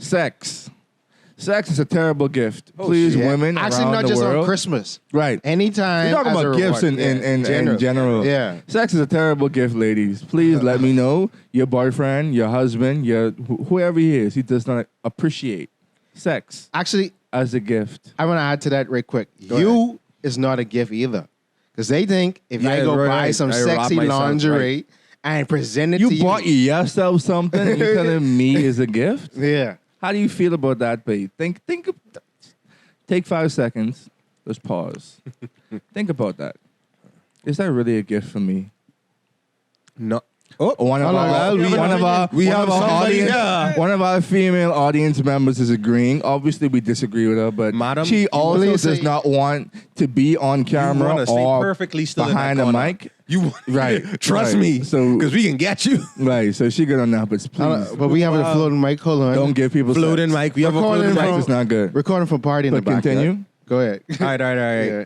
Sex. Sex is a terrible gift. Please, women Actually, around not the just world. on Christmas. Right. Anytime. You're talking as a about gifts reward. in general. Yeah. Sex is a terrible gift, ladies. Please let me know your boyfriend, your husband, whoever he is, he does not appreciate sex Actually, as a gift. I want to add to that real quick. Go You is not a gift either. Because they think if I go buy some sexy lingerie and present it to you. You bought yourself something and you're telling me is a gift? Yeah. How do you feel about that, babe? Take 5 seconds. Let's pause. Think about that. Is that really a gift for me? No. One of our female audience members is agreeing. Obviously, we disagree with her, but Madam, she also does not want to be on camera or perfectly still behind a mic. You Right. Trust right. me, So because we can get you. right. So she gonna know, but please But we have a floating mic. Hold on. don't give people Floating sex. mic. We have a Recording floating from- mic. It's not good. Recording from party in the But back. continue. yeah? Go ahead. All right. Yeah.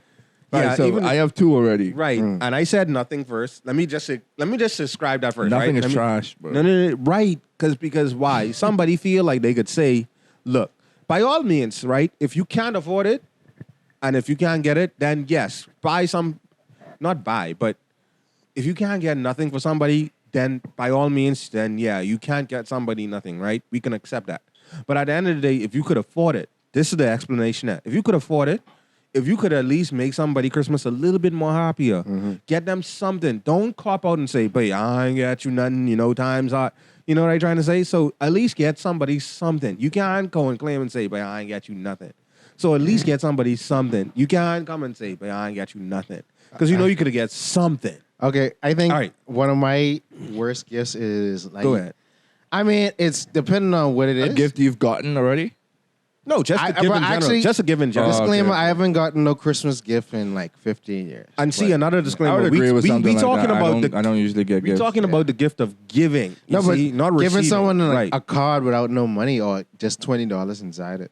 Right, Yeah, so even- I have 2 already. Right. And I said nothing first. Let me just describe that first. Nothing right? is trash, bro. No. Right. Because why? Somebody feel like they could say, look, by all means, right? If you can't afford it, and if you can't get it, then yes, buy some. Not buy, but if you can't get nothing for somebody, then by all means, then yeah, you can't get somebody nothing, right? We can accept that. But at the end of the day, if you could afford it, this is the explanation. If you could afford it, if you could at least make somebody Christmas a little bit more happier, get them something. Don't cop out and say, "But I ain't got you nothing." You know, times are. You know what I'm trying to say? So at least get somebody something. You can't go and claim and say, "But I ain't got you nothing." So at least get somebody something. You can't come and say, "But I ain't got you nothing," because you know you could have get something. Okay, I think All right. one of my worst gifts is like. Go ahead. I mean, it's depending on what it is. A gift you've gotten already? No, just a give in general. Just a give in general. Disclaimer: okay. I haven't gotten no Christmas gift in like 15 years. And see, another I disclaimer. would agree with something we like talking that. about I don't usually get we gifts. talking about the gift of giving. No, You but see, not receiving. giving someone like right. a card without no money or just $20 inside it.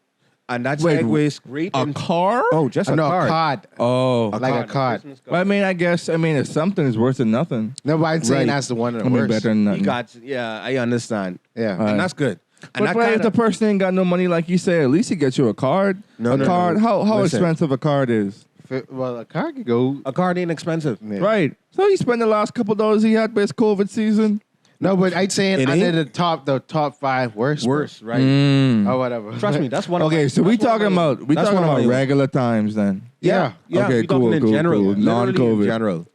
And that Wait, segues great. a car? Oh, just a No, card. a card. Oh. Like a card. Christmas Well, I mean, if something is worse than nothing. No, but I'm saying Right. that's the one of I the mean, worst. better than nothing. You got, yeah, I understand. Yeah. Right. And that's good. And But that what if kinda- the person ain't got no money, like you say, at least he gets you a card. No, a no, card. no. How Listen. expensive a card is. Well, a card could go. a card ain't expensive. Yeah. Right. So he spent the last couple dollars he had this COVID season. No, but I'd say It under ain't? the top 5 worst. Worse, right? Or whatever. Trust me, that's one of Okay, my, so we that's one of talking my- about that's one of my- regular times then. Yeah, yeah. Okay, we talking cool, in cool, general, cool. literally Non-COVID. in general.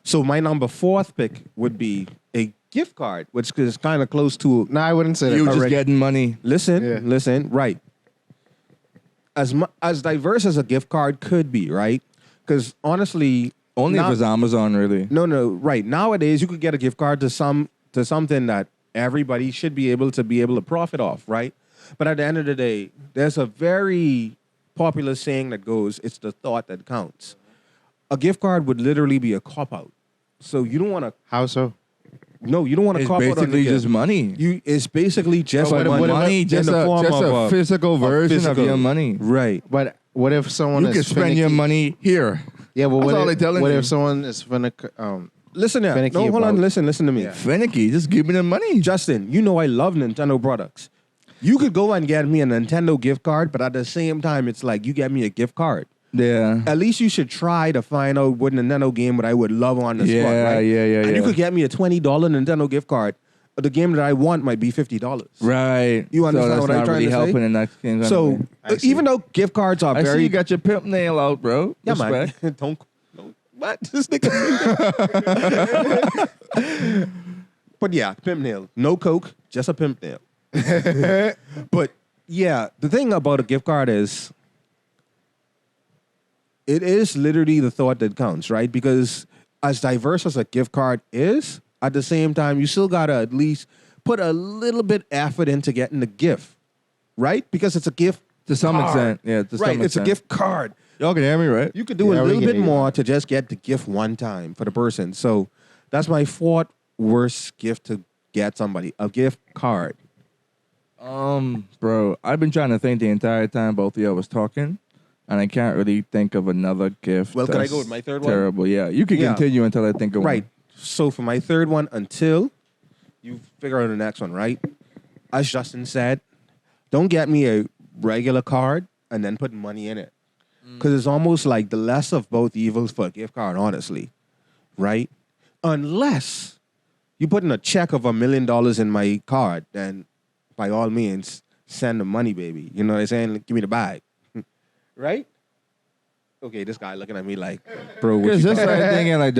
So my number 4th pick would be a gift card, which is kind of close to. No, I wouldn't say that. You just Already. getting money. Listen, Yeah. right. As diverse as a gift card could be, right? Because honestly, Only if it's Amazon, really. no, right. Nowadays, you could get a gift card to something that everybody should be able to profit off, right? But at the end of the day, there's a very popular saying that goes, "It's the thought that counts." A gift card would literally be a cop out. So you don't want to. How so? No, you don't want to It's cop out on the basically gift. just money. It's basically just But money, just a physical version of your money. Right. But what if someone You is can spend your finicky? money here. Yeah, but That's what all if, they telling what you. if someone is Listen here. Finicky No, hold on. about- Listen to me. Finicky, just give me the money. Justin, you know I love Nintendo products. You could go and get me a Nintendo gift card, but at the same time, it's like you get me a gift card. Yeah. At least you should try to find out what Nintendo game that I would love on the spot, Yeah, right? yeah. And you could get me a $20 Nintendo gift card. But the game that I want might be $50. Right. You understand so what that's I'm not trying really to say? helping in that game. So even though gift cards are I see very you got your pimp nail out, bro. yeah, Respect. man. Don't what this nigga. But yeah, pimp nail. No coke, just a pimp nail. But yeah, the thing about a gift card is it is literally the thought that counts, right? Because as diverse as a gift card is, at the same time, you still gotta at least put a little bit effort into getting the gift, right? Because it's a gift To some card. extent. Yeah, to some Right, extent. it's a gift card. Y'all can hear me, right? You could do Yeah, a we little can bit hear you. more to just get the gift one time for the person. So that's my 4th worst gift to get somebody, a gift card. Bro, I've been trying to think the entire time both of y'all was talking, and I can't really think of another gift. Well, can I that's go with my third one? Terrible, yeah. You can Yeah. continue until I think of Right. one. So for my 3rd one, until you figure out the next one, right? As Justin said, don't get me a regular card and then put money in it. Because it's almost like the less of both evils for a gift card, honestly. Right? Unless you put in a check of $1 million in my card, then by all means, send the money, baby. You know what I'm saying? Give me the bag. Right? Okay, this guy looking at me like, bro, what Because you just talking like thinking like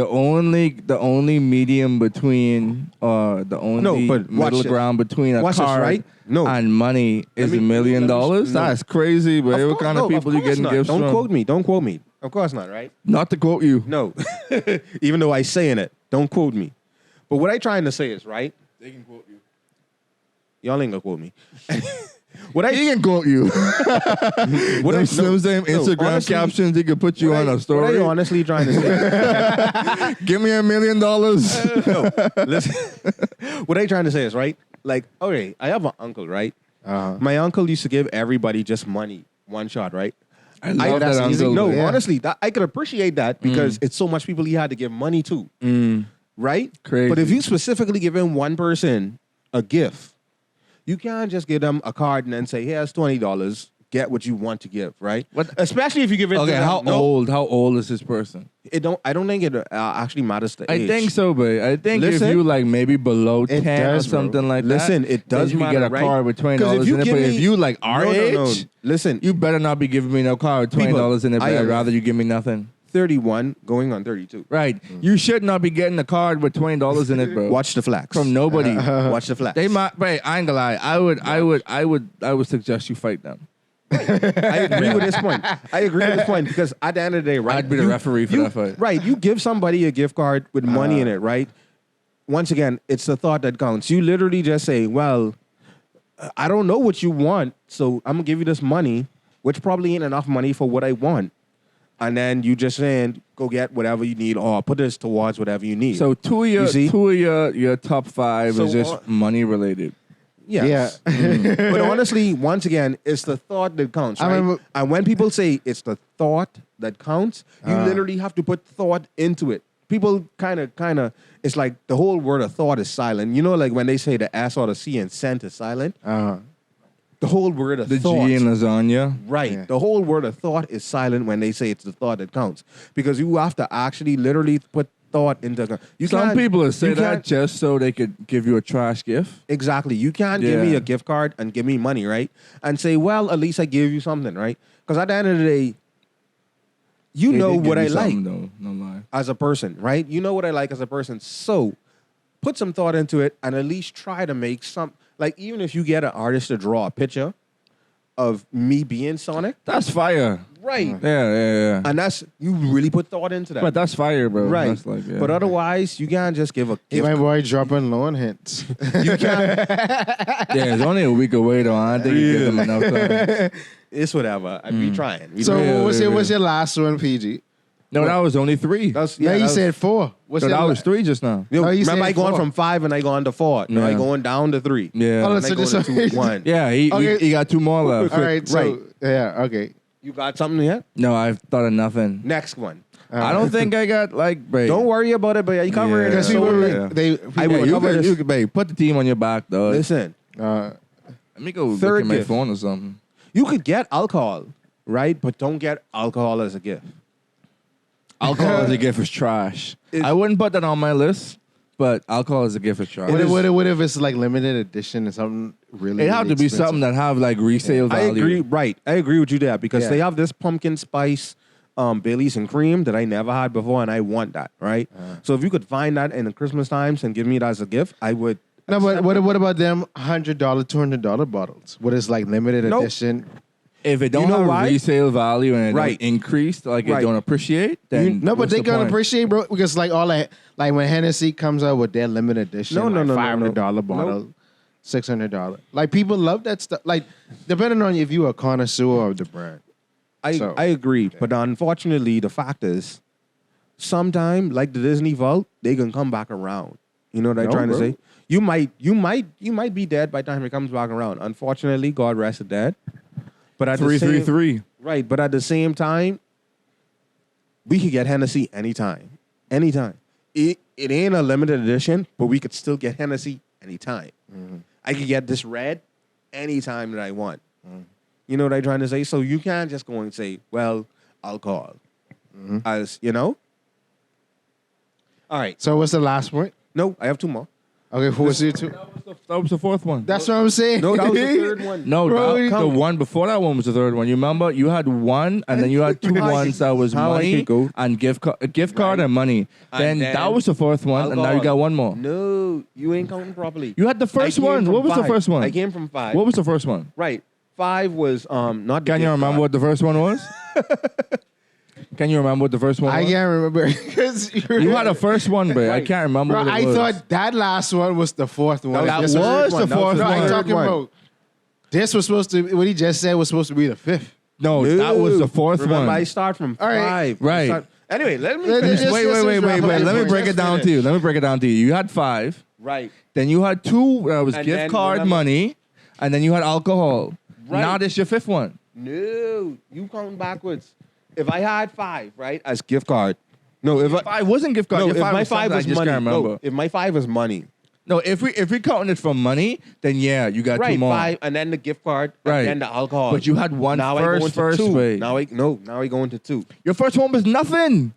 the only medium between the only but watch middle this. ground between a Watch this, card right? No. and money is me- $1 million. let me- no. That's crazy, but what kind of people you course getting not. gifts Don't from? quote me. Don't quote me. Of course not, right? Not to quote you. No. Even though I saying it, don't quote me. But what I trying to say is, right? They can quote you. Y'all ain't gonna quote me. He can quote you. What them Slim Zam Instagram honestly, captions, he could put you on a What are story. you honestly trying to say? Give me $1 million. No, listen. What I trying to say is, right? Like, okay, I have an uncle, right? My uncle used to give everybody just money, one shot, right? I love that's that easy. uncle. No, Yeah. honestly, I could appreciate that because it's so much people he had to give money to, right? Crazy. But if you specifically give him one person a gift, you can't just give them a card and then say, "Here's $20. Get what you want to give," right? What- Especially if you give it. Okay, to them. how No, old? How old is this person? I don't think it actually matters to I age. think so, but I think Listen. if you like maybe below It 10 does, or bro. something like Listen, that, it does then you matter, can get a right? card with $20 'Cause if you in it. give But me- if you like our age, no. Listen, you better not be giving me no card with $20 in it. But I I'd am- rather you give me nothing. 31 going on 32. Right? You should not be getting a card with $20 in it, bro. Watch the flax. From nobody. Watch the flax. They might. Wait, I ain't gonna lie. I would suggest you fight them. I agree with this point. I agree with this point because at the end of the day, right? I'd be the referee for that fight. Right. You give somebody a gift card with money in it, right? Once again, it's the thought that counts. You literally just say, well, I don't know what you want, so I'm going to give you this money, which probably ain't enough money for what I want. And then you just saying, go get whatever you need or put this towards whatever you need. So two You see? of your top five So, is just money related. yes. Yeah. But honestly, once again, it's the thought that counts, I right? remember- And when people say it's the thought that counts, you literally have to put thought into it. People kind of, it's like the whole word of thought is silent. You know, like when they say the S or the C and scent is silent, the whole word of The thought. G in lasagna. Right. Yeah. The whole word of thought is silent when they say it's the thought that counts. Because you have to actually literally put thought into you Some can't- people will say you that can't- just so they could give you a trash gift. Exactly. You can't give me Yeah. a gift card and give me money, right? And say, well, at least I gave you something, right? Because at the end of the day, you They know did give what you I like something, though, no lie. as a person, right? You know what I like as a person. So put some thought into it and at least try to make some, like even if you get an artist to draw a picture of me being Sonic, That's fire. right? Yeah. And that's, you really put thought into that. But that's fire, bro. right. That's like, yeah. But otherwise, you can't just give a Hey, gift. my boy dropping loan hints. You can't. Yeah, it's only a week away though. I don't think you give them enough time. It's whatever. I'd be trying. So Yeah, what's yeah. your last one, PG? No, that was only 3. That's, Yeah, you that's- said 4. What's So your that la- was 3 just now. Yo, No, you remember said I going 4. from 5 and I going to 4. No, I Yeah. going down to 3. Yeah. Oh, And I so going this- to 2, 1. Yeah, he Okay. got 2 more left. All right, so Right. yeah, okay. You got something yet? No, I've thought of nothing. Next one. I don't think I got like, babe. Don't worry about it, but you cover Yeah. it. Because So, people, yeah. they, I people Yeah, will you cover could, this. you could, babe, put the team on your back, dog. Listen, Let me go Third look at my gift. phone or something. you could get alcohol, right? But don't get alcohol as a gift. Alcohol as a gift is trash. It's- I wouldn't put that on my list, but alcohol as a gift is trash. what if it's like limited edition and something really? It have to be something that have like resale I value. agree. Right. I agree with you there because Yeah. they have this pumpkin spice Baileys and cream that I never had before, and I want that, right? So if you could find that in the Christmas times and give me that as a gift, I would. No, but what about them $100, $200 bottles? What is like limited Nope. edition? If it don't know have why? resale value and it Right. don't increase, like it Right. don't appreciate, then No, but what's they the gonna point? appreciate, bro, because like all that, like when Hennessy comes out with their limited edition, No, like no. $500 bottle, $600. Like people love that stuff. Like depending on if you a connoisseur of the brand. So- I agree, but unfortunately, the fact is, sometime like the Disney Vault, they can come back around. You know what I'm No, trying bro. to say? You might be dead by the time it comes back around. Unfortunately, God rest the dead. But at the same, 333. right? But at the same time, we could get Hennessy anytime. It ain't a limited edition, but we could still get Hennessy anytime. I could get this red anytime that I want. You know what I'm trying to say? So you can't just go and say, well, alcohol. As, you know? All right. So what's the last point? No, I have two more. Okay, who was your two? That was the fourth one. That's what I'm saying. No, that was the third one. No, Bro, the one before that one was the third one. You remember? You had one, and then you had two ones that was How I money could go. and gift card and money. And Then then that was the fourth one, and now you alcohol. got one more. No, you ain't counting properly. You had the first I came one. from What was the five. first one? I came from 5. What was the first one? Right. 5 was not the Can you gift remember card. what the first one was? Can you remember what the first one I was? can't remember because You had a first one, but I Right. can't remember Bro, what it I was. thought that last one was the fourth one. That This was the That was fourth No, one. I'm third talking one. about. This was supposed to. What he just said was supposed to be the fifth. No, that was the fourth Remember, one. I start from All right. 5. Right. Anyway, let me Let me finish. just- Wait. wrap Let up me the break point. it down to you. Let me break it down to you. You had 5. Right. Then you had 2 that was And gift then card remember- money, and then you had alcohol. Right. Now this your fifth one. No, you count backwards. If I had 5, right, as gift card. No, if I 5 wasn't gift card. no, Your if five my was 5 something was I just money. can't remember. No, if my 5 was money. No, if we counting it from money, then yeah, you got 2 Right, more. 5, and then the gift card, Right. and then the alcohol. But you had one now I go first into 2. way. Now I go into 2. Your first one was nothing.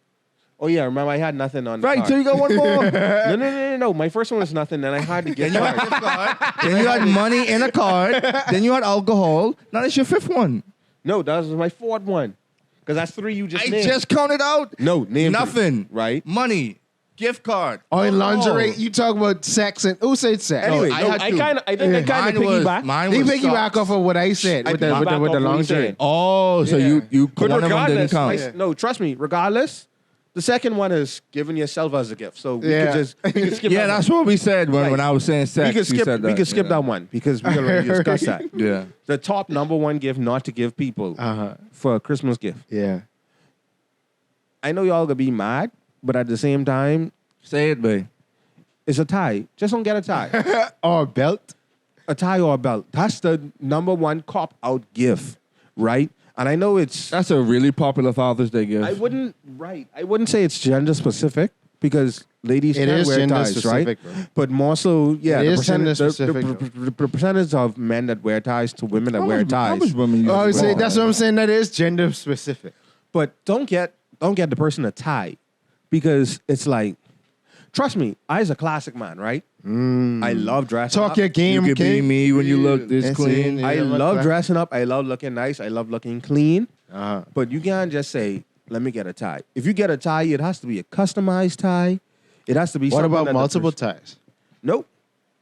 Oh yeah, remember I had nothing on the Right, card. so you got one more. No. My first one was nothing. Then I had the gift Then you had card. gift card. Then you had money in a card. Then you had alcohol. Now that's your fifth one. No, that was my 4th one. Because that's 3 you just I named. just counted out. No, name 3. Nothing. Right? Money, gift card. Oh, in alcohol. lingerie, you talk about sex and who said sex? Anyway, I no, had I two. think I kind Mine of was piggyback. mine He was piggyback socks. off of what I said I with the piggyback with the off what he lingerie. said. Oh, so Yeah. you But one of them didn't regardless, count. no, trust me. Regardless, the second one is giving yourself as a gift. So we Yeah. could skip. Yeah, that that's one. what we said when Right. I was saying sex. We could you skip. said We that. could skip Yeah. that one because we already discussed that. Yeah. The top number 1 gift not to give people for a Christmas gift. Yeah. I know y'all gonna be mad, but at the same time, Say it, babe. it's a tie. Just don't get a tie. Or a belt. A tie or a belt. That's the number 1 cop out gift, right? And I know it's. That's a really popular Father's Day gift. I wouldn't say it's gender specific because ladies It can is wear gender ties, specific, right? bro. But more so, yeah, It the is percentage, gender specific, the percentage of men that wear ties to women that wear How ties. much women use Oh, I would say it? that's what I'm saying. That is gender specific. But don't get the person a tie because it's like, trust me, I was a classic man, right? I love dressing Talk up. your game, You could be King. me when you look this That's clean. it. I Yeah, love like- dressing up. I love looking nice. I love looking clean. Uh-huh. But you can't just say, let me get a tie. If you get a tie, it has to be a customized tie. It has to be What something about that the multiple person- ties? Nope.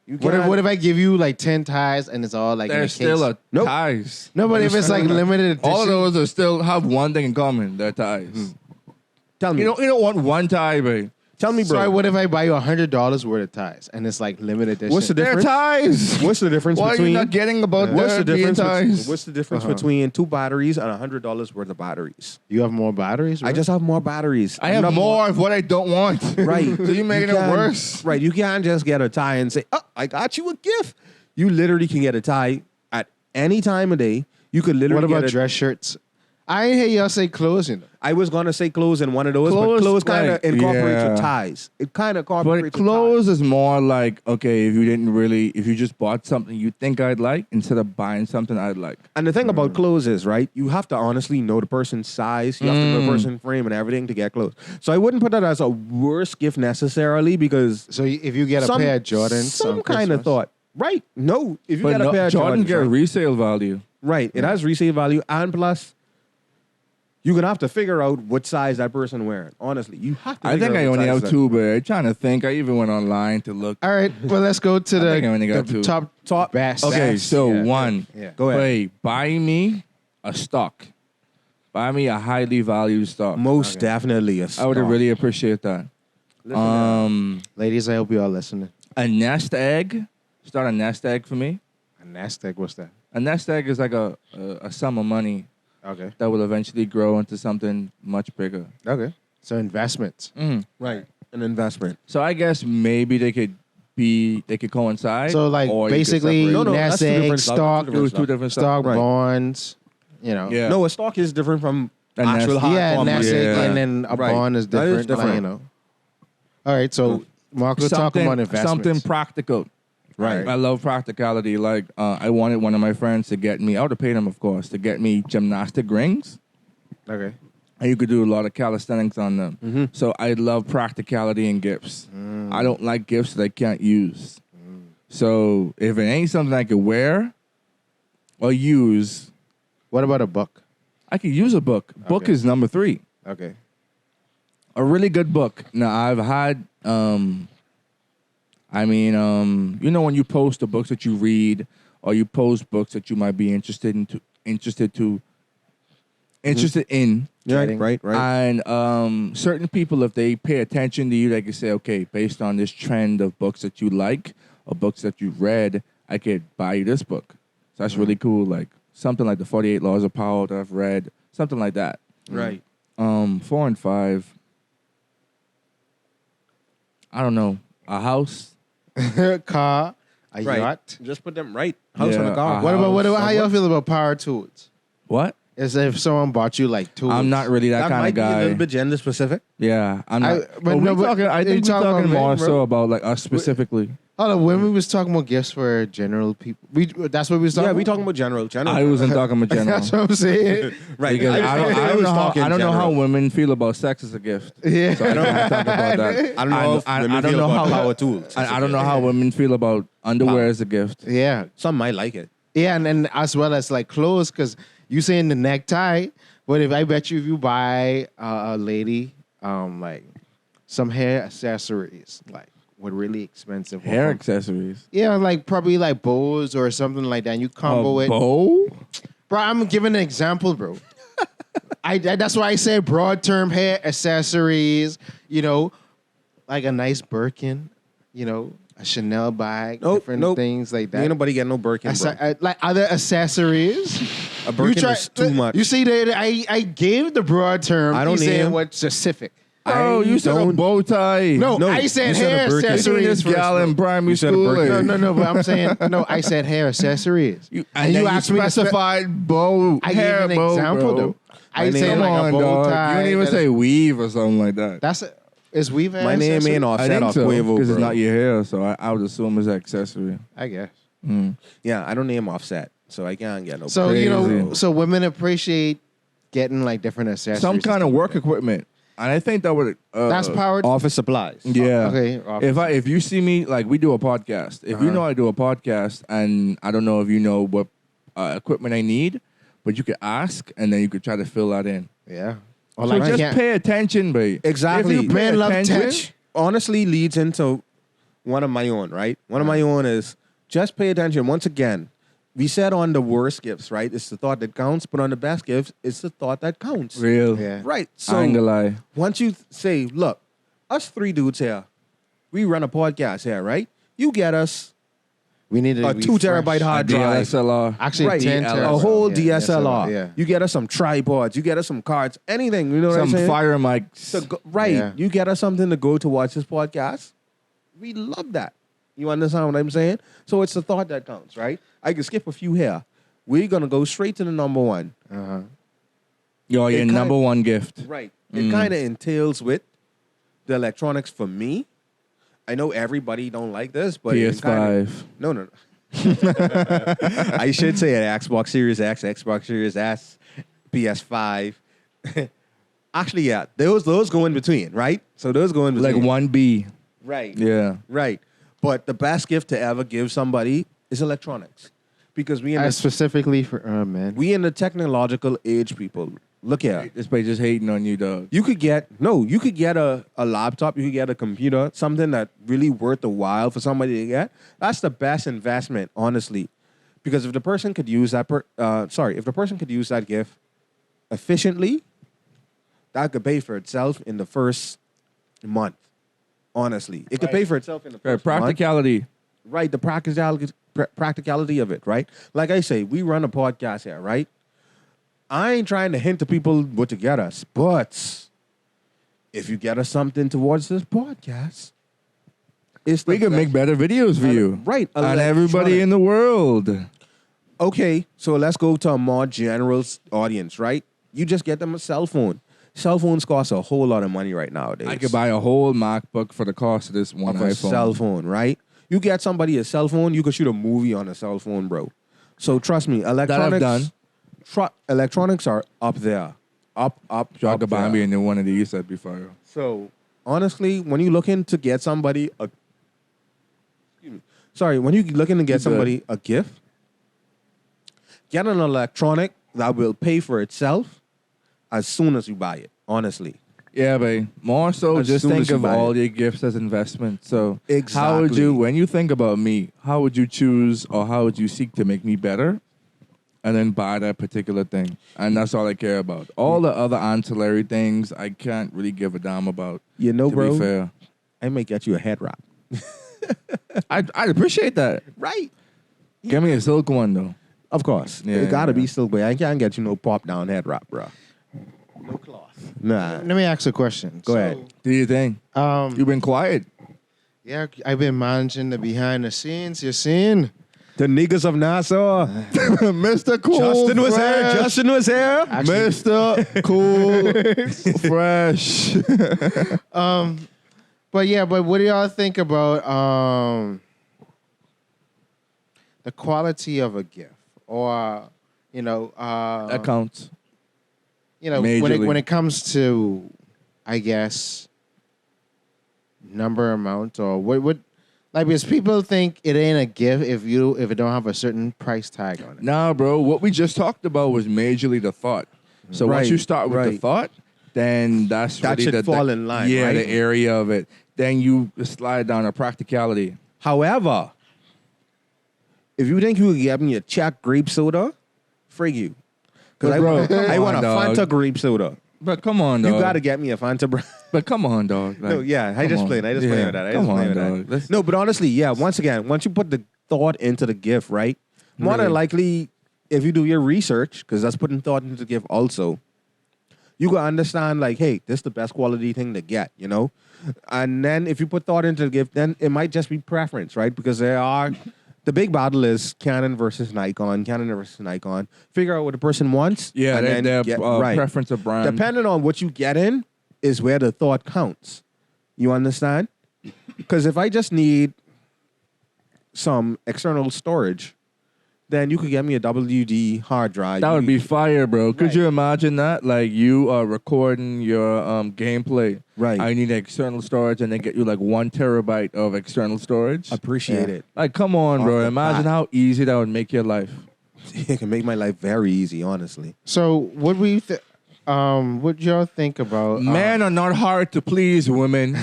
You What can't- if I give you like 10 ties and it's all like in a There's case? still a Nope. ties. No, but if it's like limited edition. All of those are still have one thing in common. They're ties. Tell me. You don't want one tie, babe. Tell me, bro. Sorry, what if I buy you $100 worth of ties and it's like limited edition? What's the They're difference? ties. What's the difference Why are between you not getting about what's the being difference? ties? What's the difference between 2 batteries and $100 worth of batteries? You have more batteries? I right? just have more batteries. I I'm have not more of what I don't want. Right. So you're making it can't- worse. Right. You can't just get a tie and say, "Oh, I got you a gift." You literally can get a tie at any time of day. You could literally. What about get a, dress shirts? I ain't hear y'all say clothes, you know. I was gonna say clothes in one of those, Clothes, but clothes kind of like, incorporates yeah. with ties. It kind of But incorporates. with clothes ties. is more like, okay, if you just bought something you think I'd like instead of buying something I'd like. And the thing about clothes is, right, you have to honestly know the person's size. You have to know the person's frame and everything to get clothes. So I wouldn't put that as a worst gift necessarily because So if you get a pair of Jordans, some on kind of Christmas- thought. Right. No. If you But get a pair of Jordan Jordans, get right? resale value. Right. It has resale value, and plus, you're gonna have to figure out what size that person wearing. Honestly, you have to. I figure think out I what only size have that- 2, but I'm trying to think. I even went online to look. All right, well, let's go to think I only got the two. top best. Okay, best. so Yeah. one. Yeah. Go ahead. Wait, buy me a stock. Buy me a highly valued stock. Most definitely a I would stock. really appreciate that. Listen, Ladies, I hope you all listening. A nest egg. Start a nest egg for me. A nest egg, what's that? A nest egg is like a sum of money Okay. that will eventually grow into something much bigger. Okay. So investments. right. An investment. So I guess maybe they could coincide. So like or you could basically separate. No, nest that's two egg, different stuff. stock, That's two two different stuff. stock, Right. bonds, you know. Yeah. No, a stock is different from A nest- actual hard Yeah, form nest money. egg Yeah. and then a Right. bond is That is different. Like, different. you know. All right, so Marco, talk about investments. something practical. Right. I love practicality. Like, I wanted one of my friends to get me, I would have paid him, of course, to get me gymnastic rings. Okay. And you could do a lot of calisthenics on them. So I love practicality in gifts. I don't like gifts that I can't use. So if it ain't something I could wear or use, What about a book? I could use a book. Book Okay. is number 3. Okay. A really good book. Now, I've had, you know, when you post the books that you read, or you post books that you might be interested in, Getting- Right. and certain people, if they pay attention to you, they can say, okay, based on this trend of books that you like or books that you've read, I could buy you this book. So that's really cool. Like something like the 48 Laws of Power that I've read, something like that. Right. 4 and 5. I don't know. A house. Car, a Right. yacht. Just put them right. House Yeah, on a car. a What about house. how y'all feel about power tools? What? As if someone bought you like tools. I'm not really that That kind might of be a guy. little bit gender specific. Yeah, I'm I- not. but But no, we but talking. I you think we're talking talking about more men, bro? so about like us specifically. Oh, when we was talking about gifts for general people, that's what we was talking. Yeah, we about? talking about general. I wasn't talking about general. That's what I'm saying. Right. Because I don't was know how talking I don't know how general. women feel about sex as a gift. Yeah. So I can't talk about that. I don't know if women feel know about how power tools. I don't know how women feel about underwear Power. as a gift. Yeah, Some might like it. yeah, and as well as like clothes, because you saying the necktie, but if I bet you if you buy a lady like some hair accessories, like with really expensive Hair ones. accessories. Yeah, like probably like bows or something like that. And you combo A it, bow? bro. I'm giving an example, bro. That's why I said broad term hair accessories. You know, like a nice Birkin. You know, a Chanel bag, different things like that. Ain't nobody getting no Birkin, bro. Like other accessories. A Birkin is too much. You see that I gave the broad term. I don't He's saying need- what specific. Oh, you said a don't- bow tie. No, No, I said you said a hair Birkin. You seen accessories. this first, gal bro. in primary You said a school? Birkin. No, but I'm saying no. I said hair accessories. And you asked me to specified bow. I hair gave an bow, example bro. though. I My said name- like Come a on, bow dog. tie. You didn't even say weave or something like that. Is weave hair My name accessory? ain't I offset think off so Quavo, because bro. it's not your hair, so I would assume it's an accessory. I guess. Yeah, I don't name offset, so I can't get no. So Birkin. you know, Crazy. so women appreciate getting like different accessories. Some and kind of stuff work like that. equipment, and I think that would. That's powered. office supplies. Yeah. Okay. If you see me, like we do a podcast. If you know I do a podcast, and I don't know if you know what equipment I need, but you could ask, and then you could try to fill that in. Yeah. Or So like just can't- pay attention, babe. Exactly. If you pay Men love attention, touch. Honestly, leads into one of my own. Right. One of my own is just pay attention. Once again, we said on the worst gifts, right? It's the thought that counts, but on the best gifts, it's the thought that counts. Real. Yeah. Right. I ain't So gonna lie. once you say, look, us 3 dudes here, we run a podcast here, right? You get us We need a 2 terabyte hard drive. DSLR. Actually, Right. 10 A A terabyte. whole Yeah, DSLR. Yeah. You get us some tripods. You get us some cards. Anything. You know what I'm Some saying? fire mics. To go, right. Yeah. You get us something to go to watch this podcast. We love that. You understand what I'm saying? So it's the thought that counts, right? I can skip a few here. We're going to go straight to the number one. Uh-huh. Your It number one gift. Right. It kind of entails with the electronics for me. I know everybody don't like this, but it PS5. no. I should say an Xbox Series X, Xbox Series S, PS5. Actually, yeah, those go in between, right? So those go in Like between. 1B. Right. Yeah. Right. But the best gift to ever give somebody is electronics. Because we in Specifically for men. the technological age, people. Look here. This page just hating on you, dog. You could get a laptop, you could get a computer, something that really worth the while for somebody to get. That's the best investment, honestly. Because if the person could use that if the person could use that gift efficiently, that could pay for itself in the first month. Honestly. It could pay for itself in the Right, first month. practicality. Right, the practicality of it, right? Like I say, we run a podcast here, right? I ain't trying to hint to people what to get us, but if you get us something towards this podcast, it's We can make better videos for you. Right. And everybody in the world. Okay, so let's go to a more general audience, right? You just get them a cell phone. Cell phones cost a whole lot of money right nowadays. I could buy a whole MacBook for the cost of this one of a iPhone. cell phone, right? You get somebody a cell phone, you could shoot a movie on a cell phone, bro. So trust me, electronics. done. Electronics are up there, up Drug a there. Bambi and then one of these said before. So honestly, when you're looking to get somebody when you're looking to get somebody a gift, get an electronic that will pay for itself as soon as you buy it. Honestly, Yeah, but more so, As just soon think as you of buy all it. your gifts as investment. So, how Exactly. would you, when you think about me, how would you choose or how would you seek to make me better? And then buy that particular thing. And that's all I care about. All the other ancillary things, I can't really give a damn about. you know, To bro, be fair, I may get you a head wrap. I'd appreciate that. Right. Give me a silk one though. Of course. Yeah, It gotta yeah. be silk, but I can't get you no pop down head wrap, bro. No cloth. Nah. Let me ask a question. Go ahead. Do you think? You've been quiet. Yeah, I've been managing the behind the scenes. You seen? The niggas of Nassau. Mr. Cool. Justin was here. Justin was here. Actually- Mr. Cool. Fresh. But what do y'all think about the quality of a gift, or That counts. when Majorly. it comes to, I guess, number amount or what like, because people think it ain't a gift if it don't have a certain price tag on it. Nah, bro. What we just talked about was majorly the thought. So once Right, you start with the right. thought, then that's That really should fall in line, Yeah, right? the area of it. Then you slide down to practicality. However, if you think you could get me a Czech grape soda, frig you. Because But I bro, want, come I want a on, dog. Fanta grape soda. But come on, dog. You got to get me a Fanta. But come on, dog. No, Like, yeah, I come just on. played. I just Yeah, played with that. I come just played on, with dog. that. Let's- No, but honestly, yeah. Once again, once you put the thought into the gift, right? More than Really? likely, if you do your research, because that's putting thought into the gift also, you can understand like, hey, this is the best quality thing to get, you know. And then if you put thought into the gift, then it might just be preference, right? Because the big battle is Canon versus Nikon. Figure out what the person wants. Yeah, and then their get- preference of brand. Depending on what you get in is where the thought counts. You understand? Because if I just need some external storage, then you could get me a WD hard drive. That would be fire, bro. Could Right. you imagine that? Like you are recording your gameplay. Right. I need external storage, and they get you like 1 terabyte of external storage. appreciate it. Like, come on, Off bro. the Imagine bat. how easy that would make your life. It can make my life very easy, honestly. So what what y'all think about Men are not hard to please, women.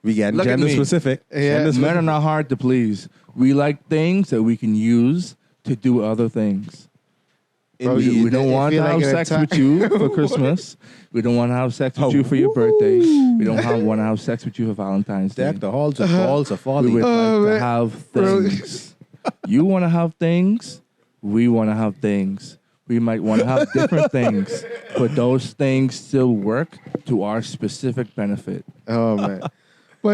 We getting Look at gender me. specific. Yeah. Gender Men are not hard to please. We like things that we can use to do other things. Bro, Indeed. We don't It want to feel like have an sex attack. with you for Christmas. We don't want to have sex with you for your birthday. We don't want to have sex with you for Valentine's Day. Deck the halls of balls of We folly. would Oh, like man. to have Bro. things. You want to have things. We want to have things. We might want to have different things, but those things still work to our specific benefit. Oh man.